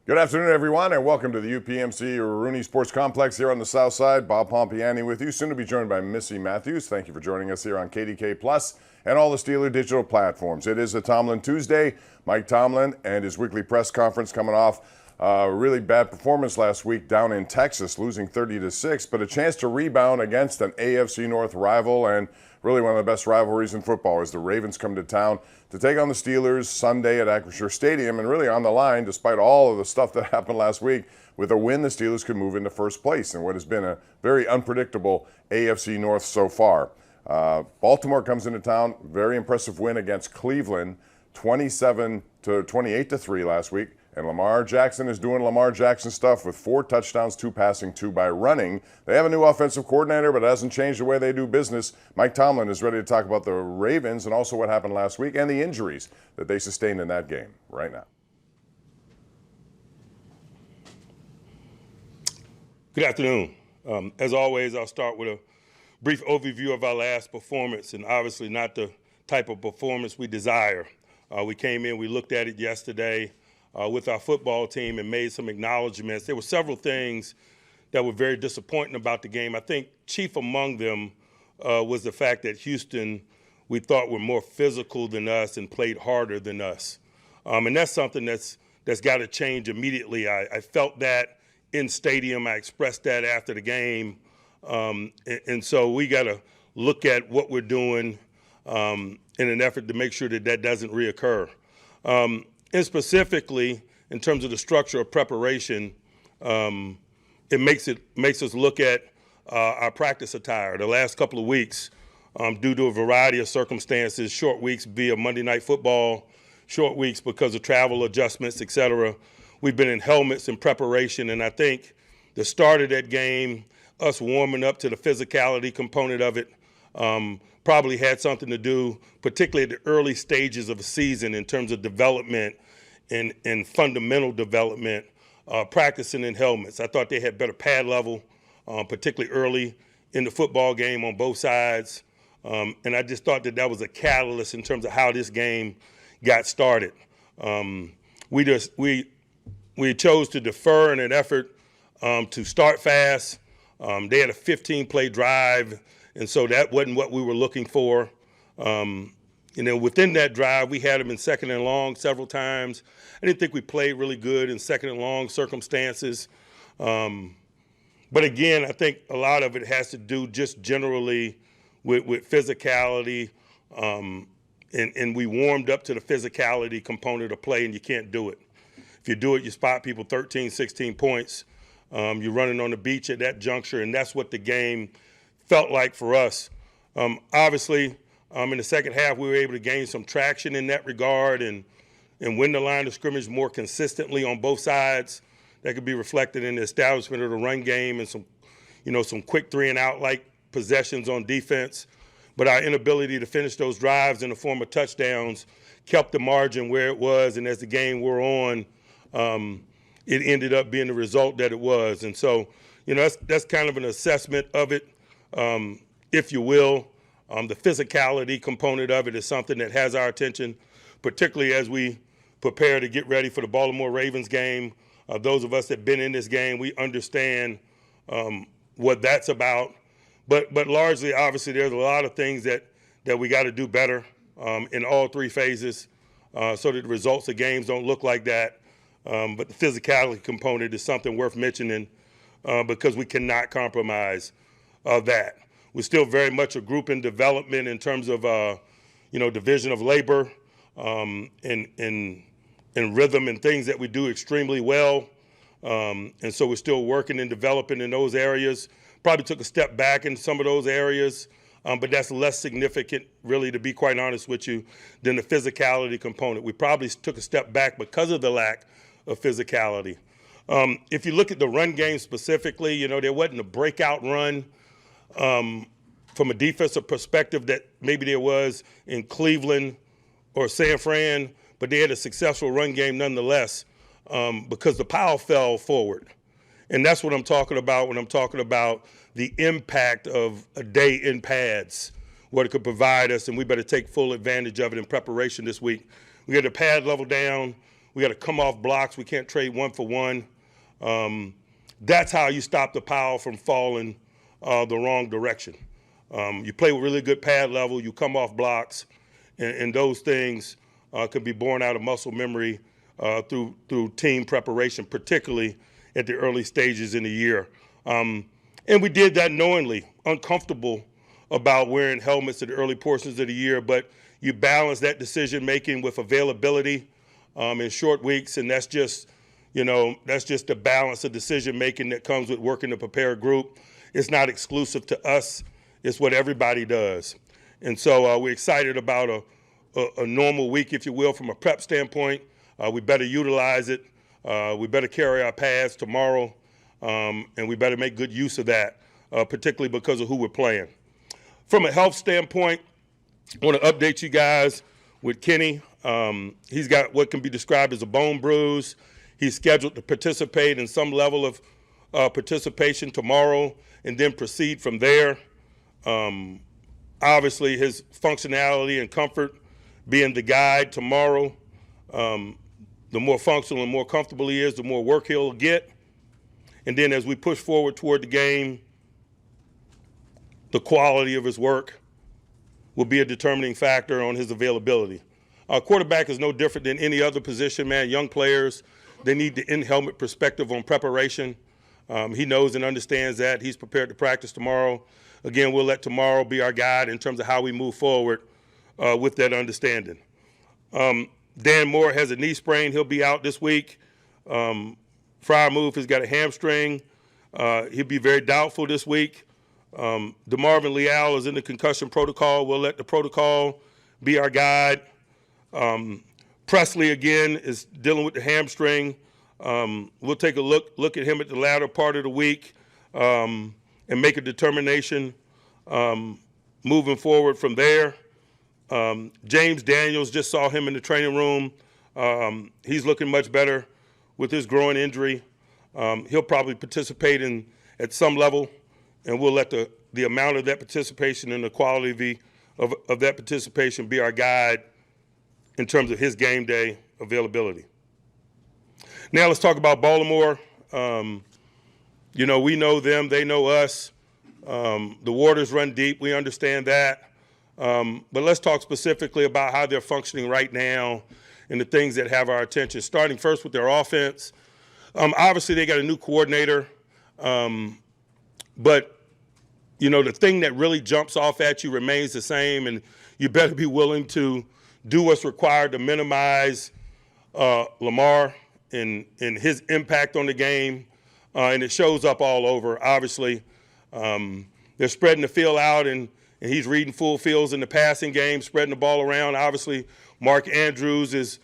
Good afternoon, everyone, and welcome to the UPMC Rooney Sports Complex here on the South Side. Bob Pompiani with you, soon to be joined by Missy Matthews. Thank you for joining us here on KDK Plus and all the Steeler digital platforms. It is a Tomlin Tuesday. Mike Tomlin and his weekly press conference coming off a really bad performance last week down in Texas, losing 30-6, but a chance to rebound against an AFC North rival and really one of the best rivalries in football as the Ravens come to town to take on the Steelers Sunday at Acrisure Stadium, and really on the line, despite all of the stuff that happened last week. With a win, the Steelers could move into first place in what has been a very unpredictable AFC North so far. Baltimore comes into town, very impressive win against Cleveland, 27-28-3 last week. And Lamar Jackson is doing Lamar Jackson stuff with 4 touchdowns, 2 passing, 2 by running. They have a new offensive coordinator, but it hasn't changed the way they do business. Mike Tomlin is ready to talk about the Ravens and also what happened last week and the injuries that they sustained in that game right now. Good afternoon. As always, I'll start with a brief overview of our last performance, and obviously not the type of performance we desire. We came in, we looked at it yesterday with our football team and made some acknowledgments. There were several things that were very disappointing about the game. I think chief among them was the fact that Houston, we thought, were more physical than us and played harder than us. And that's something that's got to change immediately. I felt that in stadium. I expressed that after the game. And so we got to look at what we're doing in an effort to make sure that that doesn't reoccur. And specifically, in terms of the structure of preparation, it makes us look at our practice attire. The last couple of weeks, due to a variety of circumstances, short weeks via Monday Night Football, short weeks because of travel adjustments, et cetera, we've been in helmets in preparation. And I think the start of that game, us warming up to the physicality component of it, probably had something to do, particularly at the early stages of the season in terms of development and fundamental development, practicing in helmets. I thought they had better pad level, particularly early in the football game on both sides. And I just thought that that was a catalyst in terms of how this game got started. We chose to defer in an effort to start fast. They had a 15-play drive, and so that wasn't what we were looking for. Within that drive, we had them in second and long several times. I didn't think we played really good in second and long circumstances. But again, I think a lot of it has to do just generally with physicality. And we warmed up to the physicality component of play, and you can't do it. If you do it, you spot people 13, 16 points. You're running on the beach at that juncture, and that's what the game felt like for us. Obviously, in the second half, we were able to gain some traction in that regard and win the line of scrimmage more consistently on both sides. That could be reflected in the establishment of the run game and some quick 3-and-out like possessions on defense. But our inability to finish those drives in the form of touchdowns kept the margin where it was, and as the game wore on, it ended up being the result that it was. And so, that's kind of an assessment of it, if you will. The physicality component of it is something that has our attention, particularly as we prepare to get ready for the Baltimore Ravens game. Those of us that have been in this game, we understand what that's about. But largely, obviously, there's a lot of things that we got to do better in all 3 phases so that the results of games don't look like that. But the physicality component is something worth mentioning because we cannot compromise that. We're still very much a group in development in terms of, division of labor and rhythm and things that we do extremely well. And so we're still working and developing in those areas. Probably took a step back in some of those areas, but that's less significant, really, to be quite honest with you, than the physicality component. We probably took a step back because of the lack of physicality. If you look at the run game specifically, there wasn't a breakout run from a defensive perspective that maybe there was in Cleveland or San Fran, but they had a successful run game nonetheless because the pile fell forward. And that's what I'm talking about when I'm talking about the impact of a day in pads, what it could provide us, and we better take full advantage of it in preparation this week. We got the pad level down. We got to come off blocks. We can't trade one for one. That's how you stop the pile from falling the wrong direction. You play with really good pad level. You come off blocks, and those things can be born out of muscle memory through team preparation, particularly at the early stages in the year. And we did that knowingly, uncomfortable about wearing helmets at the early portions of the year, but you balance that decision-making with availability in short weeks, and that's just the balance of decision-making that comes with working a prepared group. It's not exclusive to us. It's what everybody does. And so we're excited about a normal week, if you will, from a prep standpoint. We better utilize it. We better carry our pads tomorrow, and we better make good use of that, particularly because of who we're playing. From a health standpoint, I want to update you guys with Kenny. He's got what can be described as a bone bruise. He's scheduled to participate in some level of participation tomorrow and then proceed from there. Obviously, his functionality and comfort being the guide tomorrow. The more functional and more comfortable he is, the more work he'll get. And then as we push forward toward the game, the quality of his work will be a determining factor on his availability. Quarterback is no different than any other position, man. Young players, they need the in-helmet perspective on preparation. He knows and understands that. He's prepared to practice tomorrow. Again, we'll let tomorrow be our guide in terms of how we move forward with that understanding. Dan Moore has a knee sprain. He'll be out this week. Frymouth has got a hamstring. He'll be very doubtful this week. DeMarvin Leal is in the concussion protocol. We'll let the protocol be our guide. Presley, again, is dealing with the hamstring. We'll take a look at him at the latter part of the week and make a determination moving forward from there. James Daniels, just saw him in the training room. He's looking much better with his groin injury. He'll probably participate at some level, and we'll let the amount of that participation and the quality of that participation be our guide in terms of his game day availability. Now let's talk about Baltimore. We know them, they know us. The waters run deep, we understand that. But let's talk specifically about how they're functioning right now and the things that have our attention, starting first with their offense. Obviously, they got a new coordinator, but the thing that really jumps off at you remains the same, and you better be willing to do what's required to minimize Lamar and his impact on the game, and it shows up all over, obviously. They're spreading the field out, and he's reading full fields in the passing game, spreading the ball around. Obviously, Mark Andrews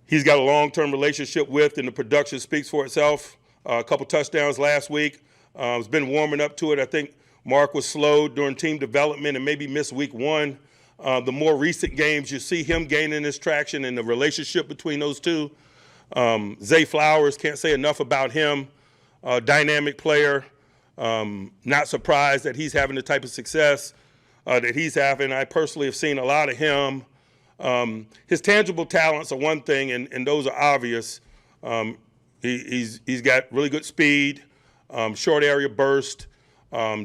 he's got a long-term relationship with, and the production speaks for itself. A couple touchdowns last week. He's been warming up to it. I think Mark was slowed during team development and maybe missed week one. The more recent games, you see him gaining his traction and the relationship between those two. Zay Flowers, can't say enough about him. Dynamic player. Not surprised that he's having the type of success that he's having. I personally have seen a lot of him. His tangible talents are one thing, and those are obvious. He's got really good speed, short area burst,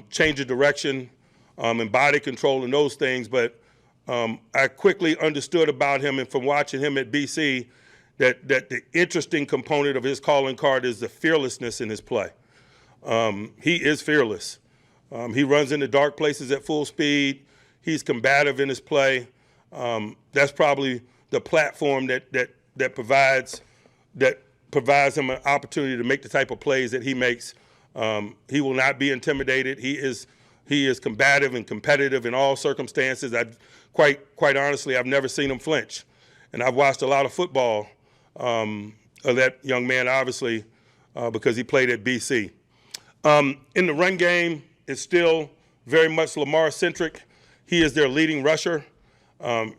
change of direction, and body control and those things. But I quickly understood about him, and from watching him at BC, that the interesting component of his calling card is the fearlessness in his play. He is fearless. He runs into dark places at full speed. He's combative in his play. That's probably the platform that provides him an opportunity to make the type of plays that he makes. He will not be intimidated. He is combative and competitive in all circumstances. Quite honestly, I've never seen him flinch, and I've watched a lot of football of that young man, obviously, because he played at BC. In the run game, it's still very much Lamar-centric. He is their leading rusher.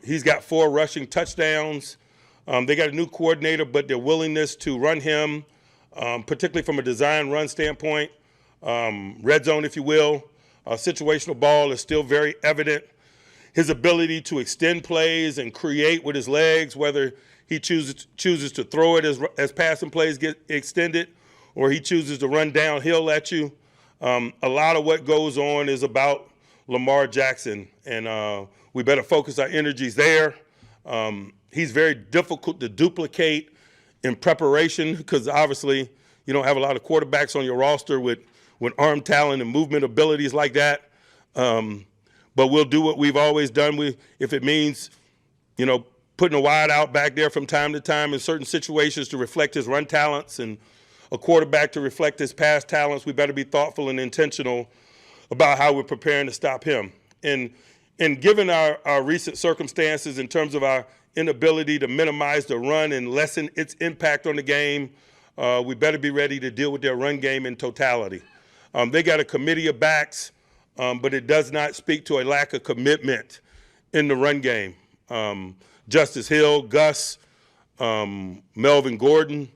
He's got 4 rushing touchdowns. They got a new coordinator, but their willingness to run him, particularly from a design run standpoint, red zone, if you will, situational ball is still very evident. His ability to extend plays and create with his legs, whether he chooses to throw it as passing plays get extended, or he chooses to run downhill at you. A lot of what goes on is about Lamar Jackson, and we better focus our energies there. He's very difficult to duplicate in preparation because obviously you don't have a lot of quarterbacks on your roster with arm talent and movement abilities like that. But we'll do what we've always done. If it means, putting a wide out back there from time to time in certain situations to reflect his run talents and a quarterback to reflect his pass talents, we better be thoughtful and intentional about how we're preparing to stop him. And given our recent circumstances in terms of our inability to minimize the run and lessen its impact on the game, we better be ready to deal with their run game in totality. They got a committee of backs, but it does not speak to a lack of commitment in the run game. Justice Hill, Gus, Melvin Gordon,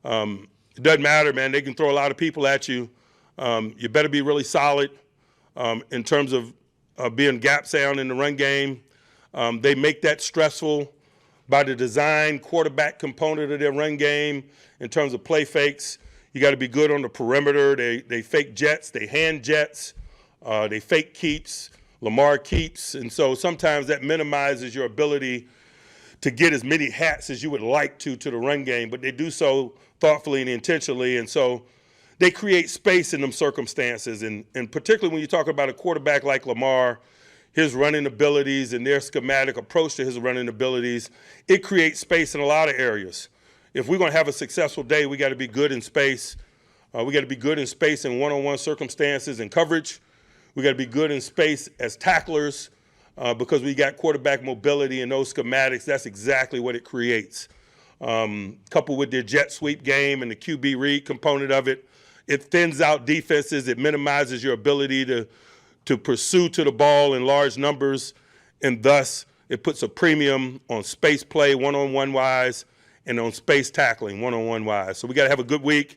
it doesn't matter, man. They can throw a lot of people at you. You better be really solid in terms of being gap sound in the run game. They make that stressful by the design quarterback component of their run game in terms of play fakes. You got to be good on the perimeter. They fake jets, they hand jets, they fake keeps, Lamar keeps. And so sometimes that minimizes your ability to get as many hats as you would like to the run game, but they do so thoughtfully and intentionally. And so they create space in them circumstances. And particularly when you talk about a quarterback like Lamar, his running abilities and their schematic approach to his running abilities, it creates space in a lot of areas. If we're going to have a successful day, we got to be good in space. We got to be good in space in one-on-one circumstances and coverage. We got to be good in space as tacklers because we got quarterback mobility and those schematics. That's exactly what it creates. Coupled with their jet sweep game and the QB read component of it, it thins out defenses. It minimizes your ability to pursue to the ball in large numbers, and thus it puts a premium on space play one-on-one wise and on space tackling one-on-one wise. So we got to have a good week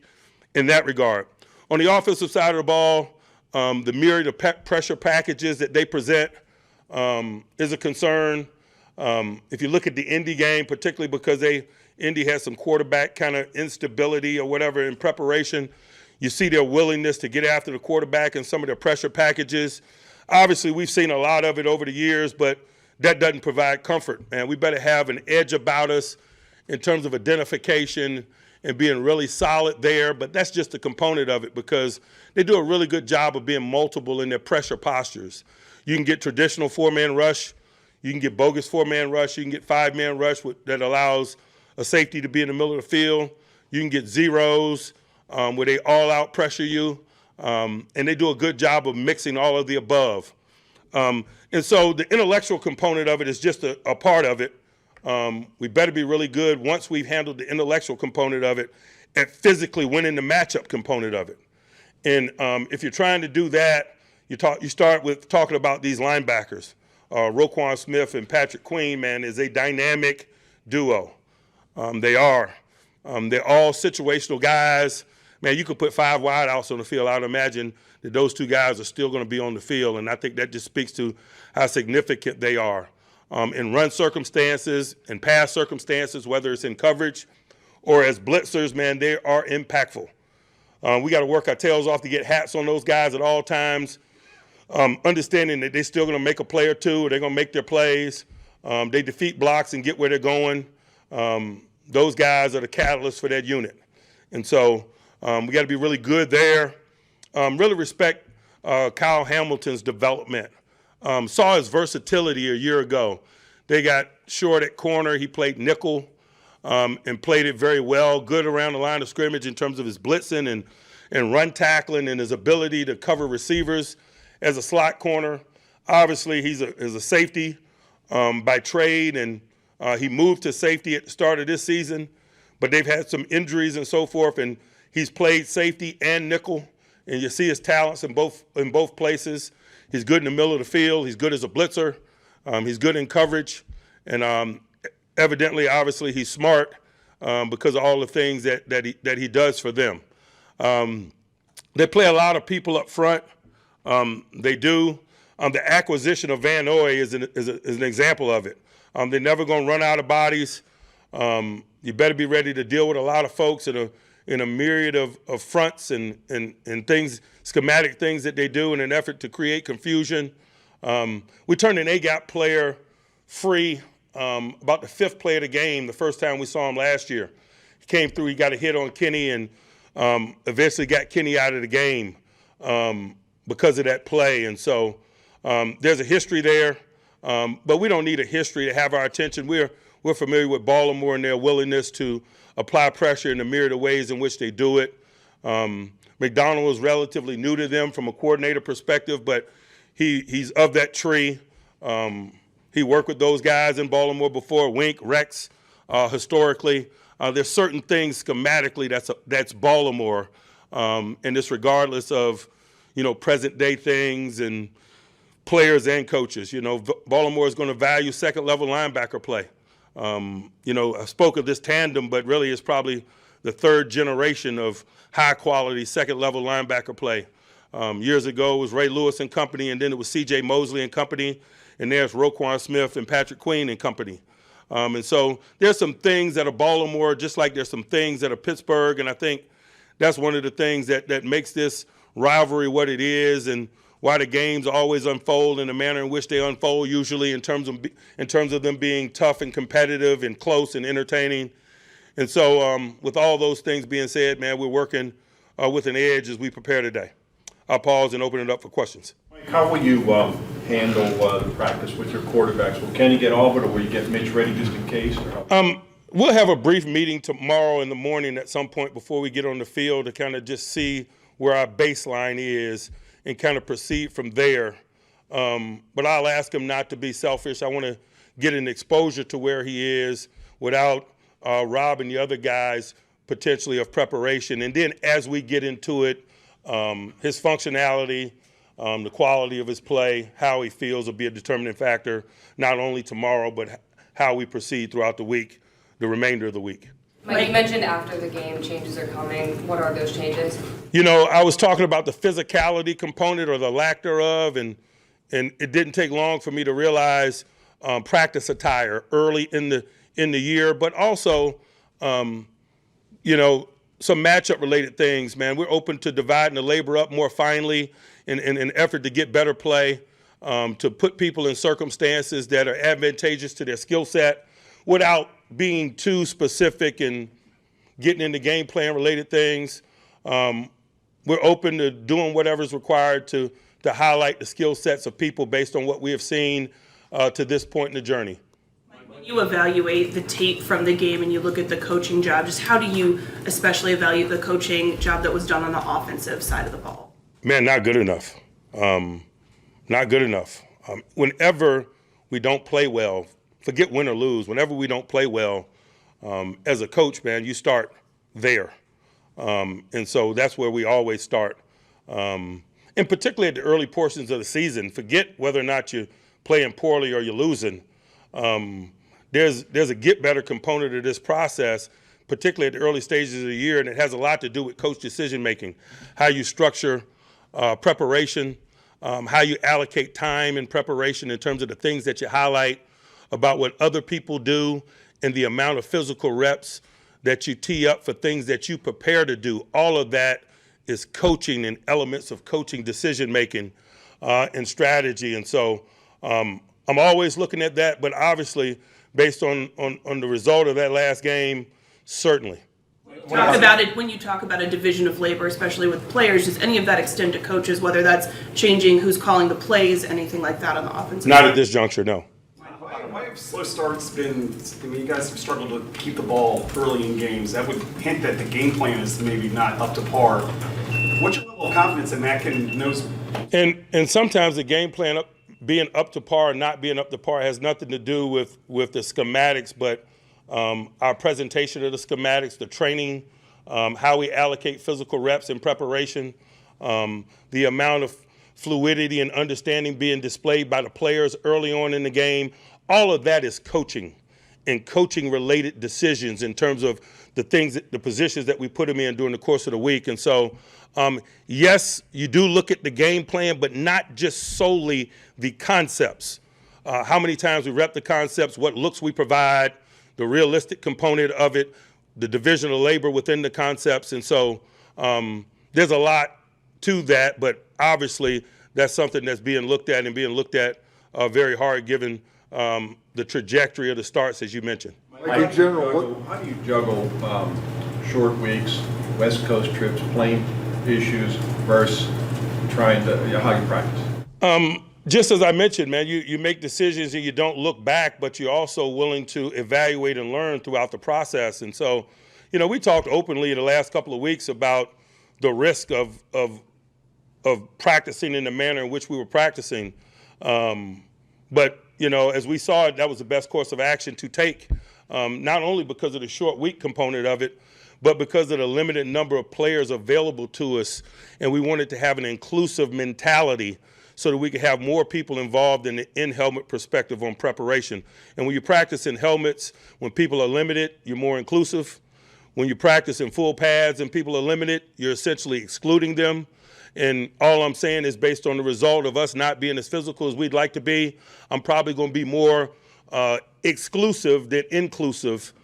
in that regard. On the offensive side of the ball, the myriad of pressure packages that they present is a concern. If you look at the Indy game, particularly because Indy has some quarterback kind of instability or whatever in preparation, you see their willingness to get after the quarterback in some of their pressure packages. Obviously, we've seen a lot of it over the years, but that doesn't provide comfort. And we better have an edge about us in terms of identification and being really solid there. But that's just a component of it because they do a really good job of being multiple in their pressure postures. You can get traditional four-man rush. You can get bogus four-man rush. You can get five-man rush that allows a safety to be in the middle of the field. You can get zeros where they all-out pressure you. And they do a good job of mixing all of the above. And so the intellectual component of it is just a part of it. We better be really good once we've handled the intellectual component of it at physically winning the matchup component of it. And if you're trying to do that, you start with talking about these linebackers. Roquan Smith and Patrick Queen, man, is a dynamic duo. They are. They're all situational guys. Man, you could put 5 wideouts on the field. I would imagine that those 2 guys are still going to be on the field, and I think that just speaks to how significant they are. In run circumstances and pass circumstances, whether it's in coverage or as blitzers, man, they are impactful. We got to work our tails off to get hats on those guys at all times, understanding that they're still going to make a play or two, or they're going to make their plays. They defeat blocks and get where they're going. Those guys are the catalyst for that unit. And so we got to be really good there. Really respect Kyle Hamilton's development. Saw his versatility a year ago. They got short at corner. He played nickel and played it very well, good around the line of scrimmage in terms of his blitzing and run tackling and his ability to cover receivers as a slot corner. Obviously, he's a safety by trade, and he moved to safety at the start of this season, but they've had some injuries and so forth, and he's played safety and nickel, and you see his talents in both places. He's good in the middle of the field. He's good as a blitzer. He's good in coverage. And evidently, obviously, he's smart because of all the things that he does for them. They play a lot of people up front. They do. The acquisition of Van Noy is an example of it. They're never going to run out of bodies. You better be ready to deal with a lot of folks in a myriad of fronts and things, schematic things that they do in an effort to create confusion. We turned an A-gap player free about the 5th play of the game, the first time we saw him last year. He came through, he got a hit on Kenny, and eventually got Kenny out of the game because of that play. And so there's a history there, but we don't need a history to have our attention. We're familiar with Baltimore and their willingness to apply pressure in the myriad of ways in which they do it. McDonald was relatively new to them from a coordinator perspective, but he's of that tree. He worked with those guys in Baltimore before, Wink, Rex, historically. There's certain things schematically that's Baltimore, and this regardless of, present day things and players and coaches. Baltimore is going to value second level linebacker play. I spoke of this tandem, but really it's probably the 3rd generation of high quality second level linebacker play. Years ago it was Ray Lewis and company, and then it was C.J. Mosley and company, and there's Roquan Smith and Patrick Queen and company. And so there's some things that are Baltimore, just like there's some things that are Pittsburgh, and I think that's one of the things that makes this rivalry what it is, and why the games always unfold in the manner in which they unfold, usually in terms of them being tough and competitive and close and entertaining. And so with all those things being said, man, we're working with an edge as we prepare today. I'll pause and open it up for questions. Mike, how will you handle the practice with your quarterbacks? Will Kenny get off it, or will you get Mitch ready just in case? We'll have a brief meeting tomorrow in the morning at some point before we get on the field to kind of just see where our baseline is and kind of proceed from there. But I'll ask him not to be selfish. I want to get an exposure to where he is without robbing the other guys potentially of preparation. And then as we get into it, his functionality, the quality of his play, how he feels will be a determining factor, not only tomorrow, but how we proceed throughout the week, the remainder of the week. Mike, you mentioned after the game changes are coming. What are those changes? I was talking about the physicality component or the lack thereof, and it didn't take long for me to realize practice attire early in the year, but also, some matchup-related things, man. We're open to dividing the labor up more finely in an effort to get better play, to put people in circumstances that are advantageous to their skill set without being too specific and getting into game plan related things. We're open to doing whatever's required to highlight the skill sets of people based on what we have seen to this point in the journey. When you evaluate the tape from the game and you look at the coaching job, just how do you especially evaluate the coaching job that was done on the offensive side of the ball? Man, not good enough. Not good enough. Whenever we don't play well, forget win or lose, whenever we don't play well, as a coach, man, you start there. And so that's where we always start. And particularly at the early portions of the season, forget whether or not you're playing poorly or you're losing. There's a get better component of this process, particularly at the early stages of the year, and it has a lot to do with coach decision making, how you structure preparation, how you allocate time in preparation in terms of the things that you highlight about what other people do and the amount of physical reps that you tee up for things that you prepare to do. All of that is coaching and elements of coaching decision making and strategy. And so I'm always looking at that, but obviously based on the result of that last game, certainly. Talk about it when you talk about a division of labor, especially with players. Does any of that extend to coaches, whether that's changing who's calling the plays, anything like that on the offensive Not side? at this juncture, no. Why have slow starts been, you guys have struggled to keep the ball early in games. That would hint that the game plan is maybe not up to par. What's your level of confidence in that knows? And sometimes the game plan being up to par or not being up to par has nothing to do with the schematics, but our presentation of the schematics, the training, how we allocate physical reps in preparation, the amount of fluidity and understanding being displayed by the players early on in the game. All of that is coaching and coaching-related decisions in terms of the positions that we put them in during the course of the week. And so, yes, you do look at the game plan, but not just solely the concepts. How many times we rep the concepts, what looks we provide, the realistic component of it, the division of labor within the concepts. And so there's a lot to that, but obviously that's something that's being looked at and being looked at very hard given the trajectory of the starts, as you mentioned. Mike, how do you juggle short weeks, West Coast trips, plane issues versus trying to, how you practice? Just as I mentioned, man, you make decisions and you don't look back, but you're also willing to evaluate and learn throughout the process. And so, we talked openly in the last couple of weeks about the risk of practicing in the manner in which we were practicing. But, as we saw it, that was the best course of action to take, not only because of the short week component of it, but because of the limited number of players available to us. And we wanted to have an inclusive mentality so that we could have more people involved in the in-helmet perspective on preparation. And when you practice in helmets, when people are limited, you're more inclusive. When you practice in full pads and people are limited, you're essentially excluding them. And all I'm saying is based on the result of us not being as physical as we'd like to be, I'm probably going to be more exclusive than inclusive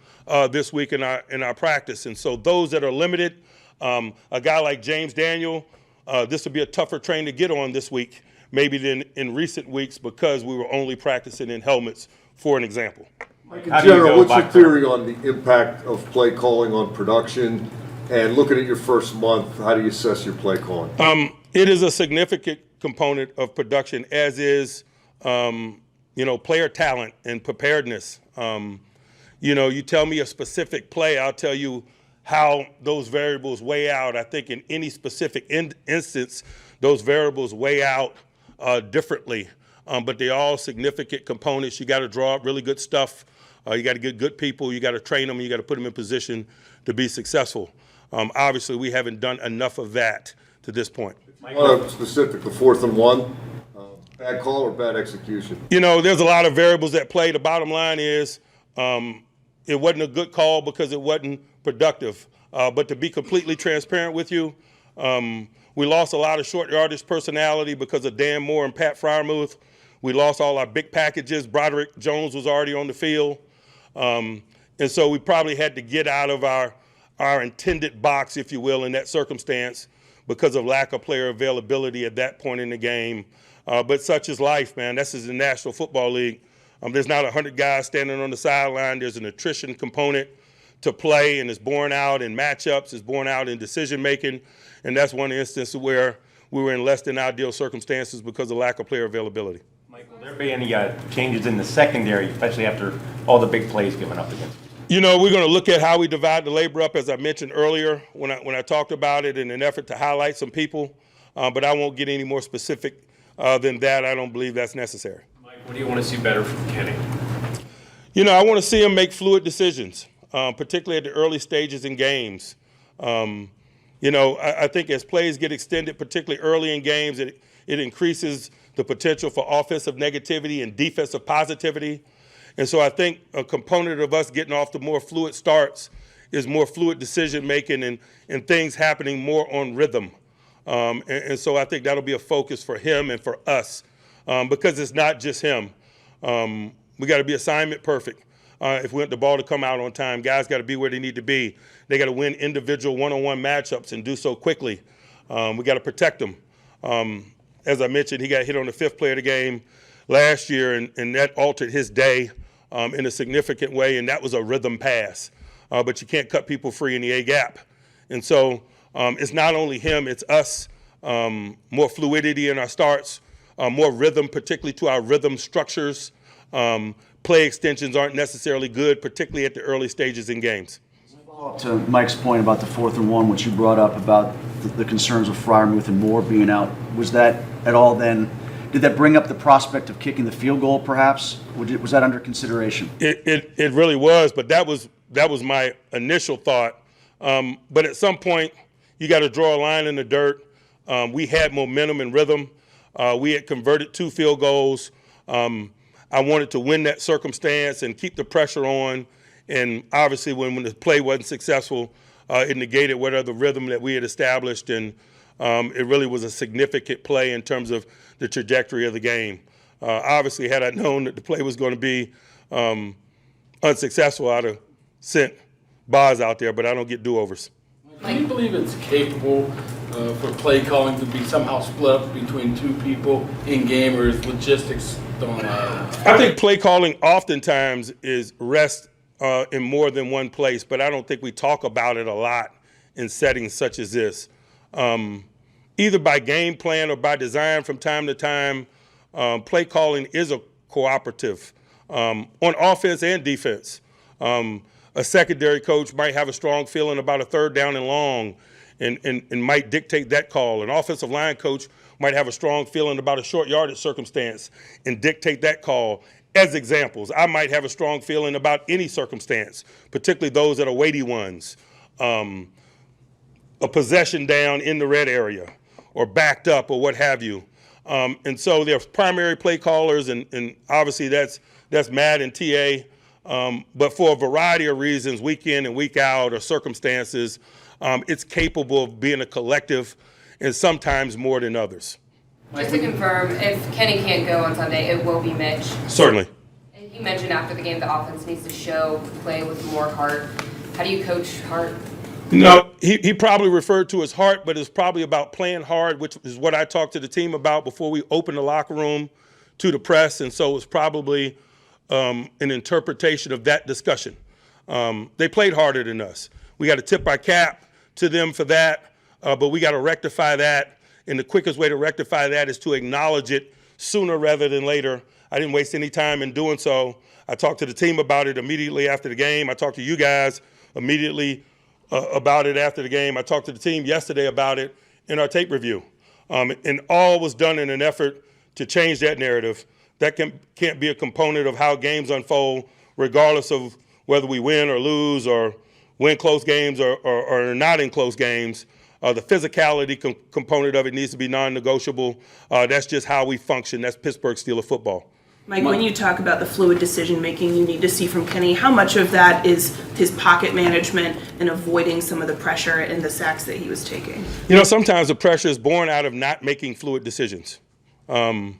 this week in our practice. And so those that are limited, a guy like James Daniel, this will be a tougher train to get on this week, maybe than in recent weeks, because we were only practicing in helmets, for an example. In general, what's your theory on the impact of play calling on production? And looking at your first month, how do you assess your play calling? It is a significant component of production, as is, player talent and preparedness. You tell me a specific play, I'll tell you how those variables weigh out. I think in any specific instance, those variables weigh out differently, but they're all significant components. You got to draw up really good stuff. You got to get good people. You got to train them. You got to put them in position to be successful. Obviously, we haven't done enough of that to this point. Specific, the 4th and 1, bad call or bad execution? There's a lot of variables at play. The bottom line is it wasn't a good call because it wasn't productive. But to be completely transparent with you, we lost a lot of short yardage personality because of Dan Moore and Pat Freiermuth. We lost all our big packages. Broderick Jones was already on the field. And so we probably had to get out of our intended box, if you will, in that circumstance because of lack of player availability at that point in the game. But such is life, man. This is the National Football League. There's not 100 guys standing on the sideline. There's an attrition component to play, and it's borne out in matchups. It's borne out in decision-making. And that's one instance where we were in less than ideal circumstances because of lack of player availability. Mike, will there be any changes in the secondary, especially after all the big plays given up against you? We're going to look at how we divide the labor up, as I mentioned earlier when I talked about it, in an effort to highlight some people. But I won't get any more specific than that. I don't believe that's necessary. Mike, what do you want to see better from Kenny? I want to see him make fluid decisions, particularly at the early stages in games. I think as plays get extended, particularly early in games, it increases the potential for offensive negativity and defensive positivity. And so I think a component of us getting off to more fluid starts is more fluid decision-making and things happening more on rhythm. And so I think that'll be a focus for him and for us because it's not just him. We got to be assignment perfect. If we want the ball to come out on time, guys got to be where they need to be. They got to win individual one-on-one matchups and do so quickly. We got to protect them. As I mentioned, he got hit on the 5th play of the game last year, and that altered his day in a significant way, and that was a rhythm pass. But you can't cut people free in the A-gap. And so it's not only him, it's us, more fluidity in our starts, more rhythm, particularly to our rhythm structures. Play extensions aren't necessarily good, particularly at the early stages in games. To Mike's point about the 4th and 1, which you brought up about the concerns of Freiermuth and Moore being out, was that at all then, did that bring up the prospect of kicking the field goal perhaps? Was that under consideration? It really was, but that was my initial thought. But at some point, you got to draw a line in the dirt. We had momentum and rhythm. We had converted 2 field goals. I wanted to win that circumstance and keep the pressure on. And obviously, when the play wasn't successful, it negated whatever rhythm that we had established. And it really was a significant play in terms of the trajectory of the game. Obviously, had I known that the play was going to be unsuccessful, I'd have sent Boz out there, but I don't get do-overs. Do you believe it's capable for play calling to be somehow split up between two people in game, or is logistics don't allow it? I think play calling oftentimes is rest in more than one place, but I don't think we talk about it a lot in settings such as this. Either by game plan or by design from time to time, play calling is a cooperative on offense and defense. A secondary coach might have a strong feeling about a third down and long and might dictate that call. An offensive line coach might have a strong feeling about a short yardage circumstance and dictate that call. As examples, I might have a strong feeling about any circumstance, particularly those that are weighty ones. A possession down in the red area or backed up or what have you. And so there's primary play callers, and obviously that's Matt and TA. But for a variety of reasons, week in and week out or circumstances, it's capable of being a collective and sometimes more than others. Just to confirm, if Kenny can't go on Sunday, it will be Mitch. Certainly. And you mentioned after the game the offense needs to show play with more heart. How do you coach heart? No, he probably referred to his heart, but it's probably about playing hard, which is what I talked to the team about before we opened the locker room to the press. And so it's probably an interpretation of that discussion. They played harder than us. We got to tip our cap to them for that, but we got to rectify that. And the quickest way to rectify that is to acknowledge it sooner rather than later. I didn't waste any time in doing so. I talked to the team about it immediately after the game. I talked to you guys immediately about it after the game. I talked to the team yesterday about it in our tape review. And all was done in an effort to change that narrative. That can't be a component of how games unfold, regardless of whether we win or lose or win close games or are not in close games. The physicality component of it needs to be non-negotiable. That's just how we function. That's Pittsburgh Steelers football. Mike, when you talk about the fluid decision-making you need to see from Kenny, how much of that is his pocket management and avoiding some of the pressure and the sacks that he was taking? You know, sometimes the pressure is born out of not making fluid decisions. And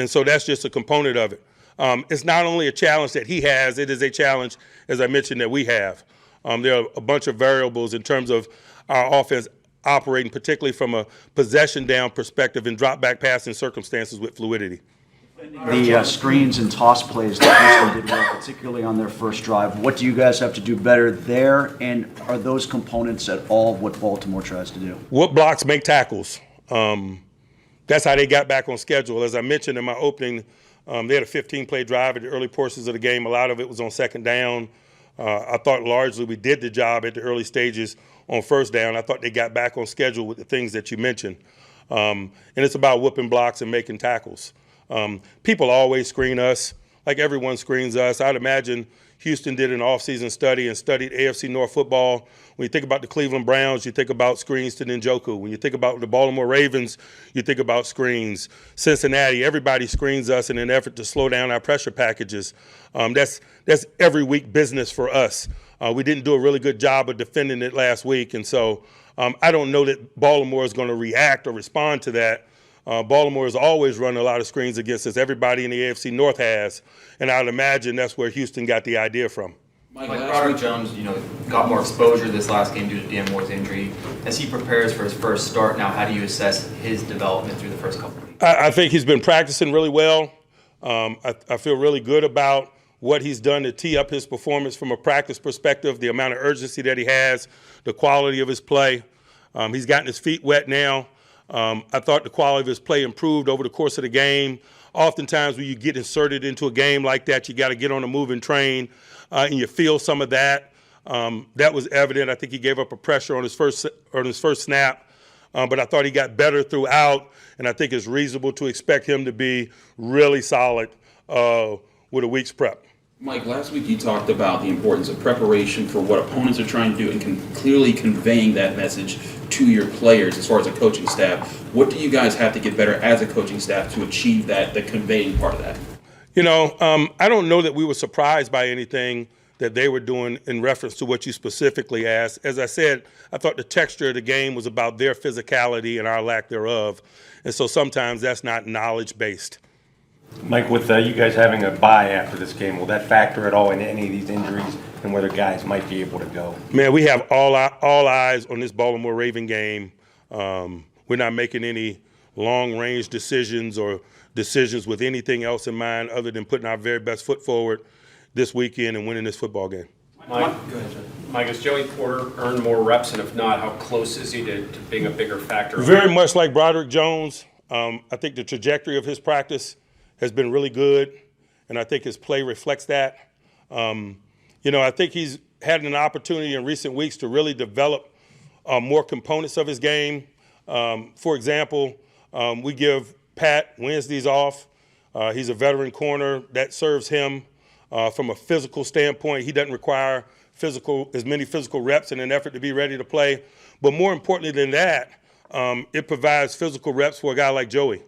so that's just a component of it. It's not only a challenge that he has, it is a challenge, as I mentioned, that we have. There are a bunch of variables in terms of our offense operating, particularly from a possession down perspective and drop back passing circumstances with fluidity. The screens and toss plays that Houston did well, particularly on their first drive. What do you guys have to do better there, and are those components at all what Baltimore tries to do? What blocks make tackles? That's how they got back on schedule. As I mentioned in my opening, they had a 15-play drive at the early portions of the game. A lot of it was on second down. I thought largely we did the job at the early stages on first down. I thought they got back on schedule with the things that you mentioned. And it's about whooping blocks and making tackles. People always screen us, like everyone screens us. I'd imagine Houston did an off-season study and studied AFC North football. When you think about the Cleveland Browns, you think about screens to Njoku. When you think about the Baltimore Ravens, you think about screens. Cincinnati, everybody screens us in an effort to slow down our pressure packages. That's every week business for us. We didn't do a really good job of defending it last week, and so I don't know that Baltimore is going to react or respond to that. Baltimore has always run a lot of screens against us. Everybody in the AFC North has, and I'd imagine that's where Houston got the idea from. Mike Broderick Jones, got more exposure this last game due to Dan Moore's injury. As he prepares for his first start now, how do you assess his development through the first couple of weeks? I think he's been practicing really well. I feel really good about what he's done to tee up his performance from a practice perspective, the amount of urgency that he has, the quality of his play. He's gotten his feet wet now. I thought the quality of his play improved over the course of the game. Oftentimes when you get inserted into a game like that, you got to get on a moving train, and you feel some of that. That was evident. I think he gave up a pressure on his first snap, but I thought he got better throughout, and I think it's reasonable to expect him to be really solid with a week's prep. Mike, last week you talked about the importance of preparation for what opponents are trying to do and clearly conveying that message to your players as far as a coaching staff. What do you guys have to get better as a coaching staff to achieve that, the conveying part of that? I don't know that we were surprised by anything that they were doing in reference to what you specifically asked. As I said, I thought the texture of the game was about their physicality and our lack thereof. And so sometimes that's not knowledge-based. Mike, with you guys having a bye after this game, will that factor at all into any of these injuries and whether guys might be able to go? Man, we have all eyes on this Baltimore Raven game. We're not making any long-range decisions or decisions with anything else in mind other than putting our very best foot forward this weekend and winning this football game. Mike, has Joey Porter earned more reps, and if not, how close is he to being a bigger factor? Very much like Broderick Jones. I think the trajectory of his practice has been really good, and I think his play reflects that. I think he's had an opportunity in recent weeks to really develop more components of his game. For example, we give Pat Wednesdays off. He's a veteran corner. That serves him from a physical standpoint. He doesn't require as many physical reps in an effort to be ready to play. But more importantly than that, it provides physical reps for a guy like Joey.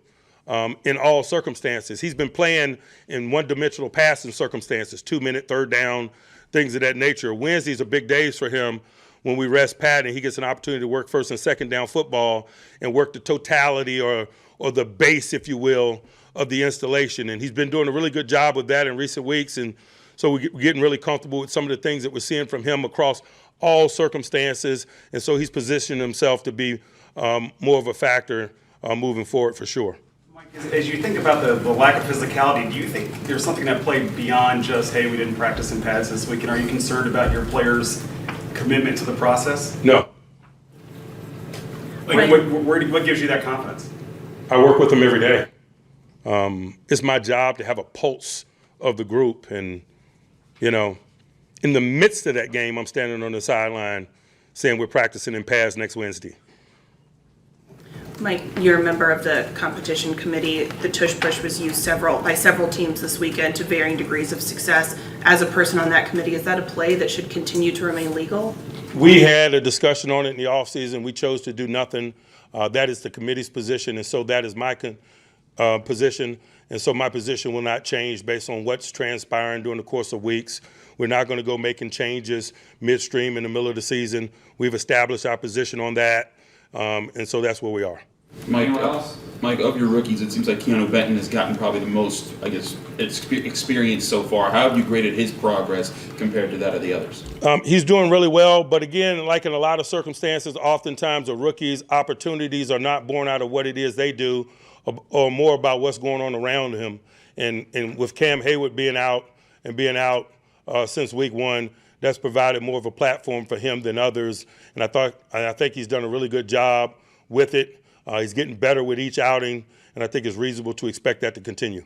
In all circumstances. He's been playing in one-dimensional passing circumstances, 2-minute, third down, things of that nature. Wednesdays are big days for him when we rest Pat and he gets an opportunity to work first and second down football and work the totality or the base, if you will, of the installation. And he's been doing a really good job with that in recent weeks. And so we're getting really comfortable with some of the things that we're seeing from him across all circumstances. And so he's positioned himself to be more of a factor moving forward for sure. As you think about the lack of physicality, do you think there's something at play beyond just, hey, we didn't practice in pads this week? And are you concerned about your players' commitment to the process? No. What gives you that confidence? I work with them every day. It's my job to have a pulse of the group. And, in the midst of that game, I'm standing on the sideline saying we're practicing in pads next Wednesday. Mike, you're a member of the competition committee. The tush push was used by several teams this weekend to varying degrees of success. As a person on that committee, is that a play that should continue to remain legal? We had a discussion on it in the offseason. We chose to do nothing. That is the committee's position, and so that is my position. And so my position will not change based on what's transpiring during the course of weeks. We're not going to go making changes midstream in the middle of the season. We've established our position on that. And so that's where we are. Mike, of your rookies, it seems like Keanu Benton has gotten probably the most, experience so far. How have you graded his progress compared to that of the others? He's doing really well, but again, like in a lot of circumstances, oftentimes a rookie's opportunities are not born out of what it is they do, or more about what's going on around him. And with Cam Hayward being out since week one, that's provided more of a platform for him than others. And I think he's done a really good job with it. He's getting better with each outing, and I think it's reasonable to expect that to continue.